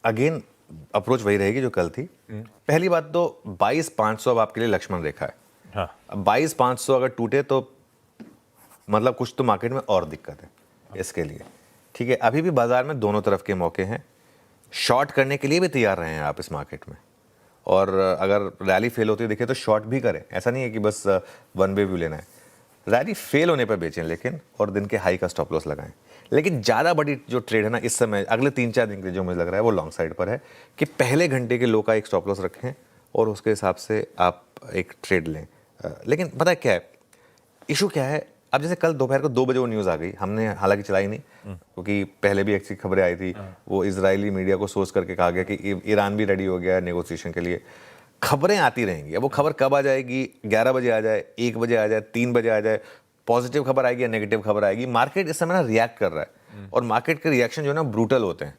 Again approach वही रहेगी जो कल थी। पहली बात तो 22,500 अब आपके लिए लक्ष्मण रेखा है। हाँ। अब 22,500 अगर टूटे तो मतलब कुछ तो मार्केट में और दिक्कत है इसके लिए। ठीक है, अभी भी बाजार में दोनों तरफ के मौके हैं, शॉर्ट करने के लिए भी तैयार रहे हैं आप इस मार्केट में, और अगर रैली फेल होती दिखे तो शॉर्ट भी करें। ऐसा नहीं है कि बस वन वे व्यू लेना है, रैली फेल होने पर बेचें लेकिन, और दिन के हाई का स्टॉप लॉस लगाएं। लेकिन ज़्यादा बड़ी जो ट्रेड है ना इस समय अगले 3-4 दिन के लिए जो मुझे लग रहा है वो लॉन्ग साइड पर है कि पहले घंटे के लो का एक स्टॉप लॉस रखें और उसके हिसाब से आप एक ट्रेड लें। लेकिन पता है क्या है इशू, क्या है, अब जैसे कल दोपहर को 2 बजे वो न्यूज़ आ गई, हमने हालांकि चलाई नहीं क्योंकि पहले भी अच्छी खबरें आई थी। वो इजरायली मीडिया को सोच करके कहा गया कि ईरान भी रेडी हो गया नेगोशिएशन के लिए। खबरें आती रहेंगी, अब वो खबर कब आ जाएगी, 11 बजे आ जाए, 1 बजे आ जाए, 3 बजे आ जाए, पॉजिटिव खबर आएगी या नेगेटिव खबर आएगी, मार्केट इस समय ना रिएक्ट कर रहा है और मार्केट के रिएक्शन जो है ना ब्रूटल होते हैं,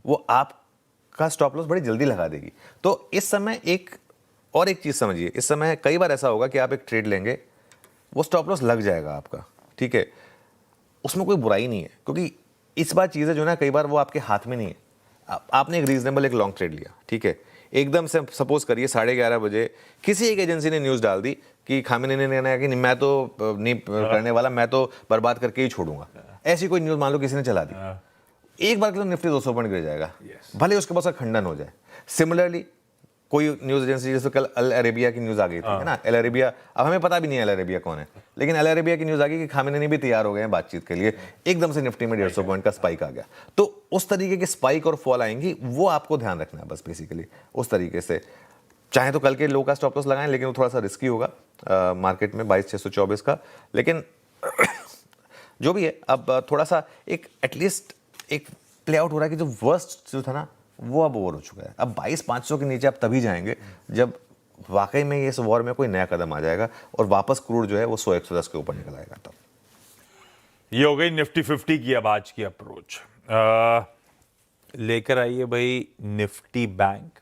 वो आपका स्टॉप लॉस बड़ी जल्दी लगा देगी। तो इस समय एक चीज़ समझिए, इस समय कई बार ऐसा होगा कि आप एक ट्रेड लेंगे, वो स्टॉप लॉस लग जाएगा आपका, ठीक है, उसमें कोई बुराई नहीं है क्योंकि इस बार चीज़ें जो ना कई बार वो आपके हाथ में नहीं है। आपने एक रीजनेबल एक लॉन्ग ट्रेड लिया, ठीक है, एकदम से सपोज करिए 11:30 बजे किसी एक एजेंसी ने न्यूज़ डाल दी कि खामिनेई ने कहना है कि मैं तो नहीं करने वाला, मैं तो बर्बाद करके ही छोड़ूंगा। ऐसी कोई न्यूज़ मान लो किसी ने चला दी, एक बार के लिए निफ्टी 200 पॉइंट गिर जाएगा, भले उसके पास खंडन हो जाए। सिमिलरली कोई न्यूज़ एजेंसी, जैसे कल अल अरेबिया की न्यूज़ आ गई थी, है ना, अल अरेबिया, अब हमें पता भी नहीं है अल अरेबिया कौन है, लेकिन अल अरेबिया की न्यूज़ आ गई कि खामिनेई भी तैयार हो गए हैं बातचीत के लिए, एकदम से निफ्टी में 150 पॉइंट का स्पाइक आ गया। तो उस तरीके के स्पाइक और फॉल आएंगी, वो आपको ध्यान रखना है बस बेसिकली उस तरीके से। चाहे तो कल के लो का स्टॉप लॉस लगाएं, लेकिन वो थोड़ा सा रिस्की होगा मार्केट में 22,624 का, लेकिन जो भी है अब थोड़ा सा एक एटलीस्ट एक प्ले आउट हो रहा है कि जो वर्स्ट जो था ना वो अब ओवर हो चुका है। अब 22,500 के नीचे आप तभी जाएंगे जब वाकई में इस वॉर में कोई नया कदम आ जाएगा और वापस क्रूड जो है वो 100-110 के ऊपर निकल आएगा। तब ये हो गई निफ्टी 50 की अब आज की अप्रोच। लेकर आइए भाई निफ्टी बैंक।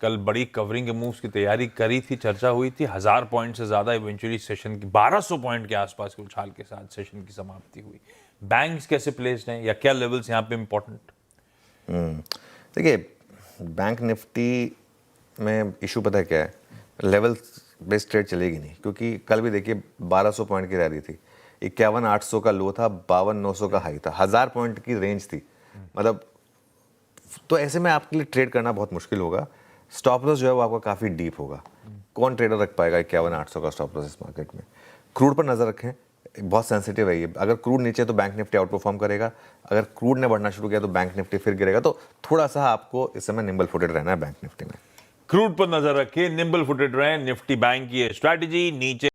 कल बड़ी कवरिंग के मूव्स की तैयारी करी थी, चर्चा हुई थी, 1000 पॉइंट से ज्यादा इवेंचुअली सेशन की 1200 पॉइंट के आसपास के उछाल के साथ सेशन की समाप्ति हुई। बैंक्स कैसे प्लेस्ड हैं या क्या लेवल्स यहाँ पे इंपॉर्टेंट? देखिए बैंक निफ्टी में इशू पता है क्या है, लेवल बेस्ड ट्रेड चलेगी नहीं क्योंकि कल भी देखिए 1200 पॉइंट की रैली थी, 51,800 का लो था, 52,900 का हाई था, 1000 पॉइंट की रेंज थी, मतलब तो ऐसे में आपके लिए ट्रेड करना बहुत मुश्किल होगा। स्टॉप लॉस जो है वो आपका काफ़ी डीप होगा। कौन ट्रेडर रख पाएगा 51,800 का स्टॉप लॉस इस मार्केट में? क्रूड पर नज़र रखें, बहुत सेंसिटिव है ये। अगर क्रूड नीचे तो बैंक निफ्टी आउट परफॉर्म करेगा, अगर क्रूड ने बढ़ना शुरू किया तो बैंक निफ्टी फिर गिरेगा। तो थोड़ा सा आपको इस समय निम्बल फुटेड रहना है बैंक निफ्टी में। क्रूड पर नजर रखिए, निम्बल फुटेड रहे, निफ्टी बैंक की स्ट्रैटेजी नीचे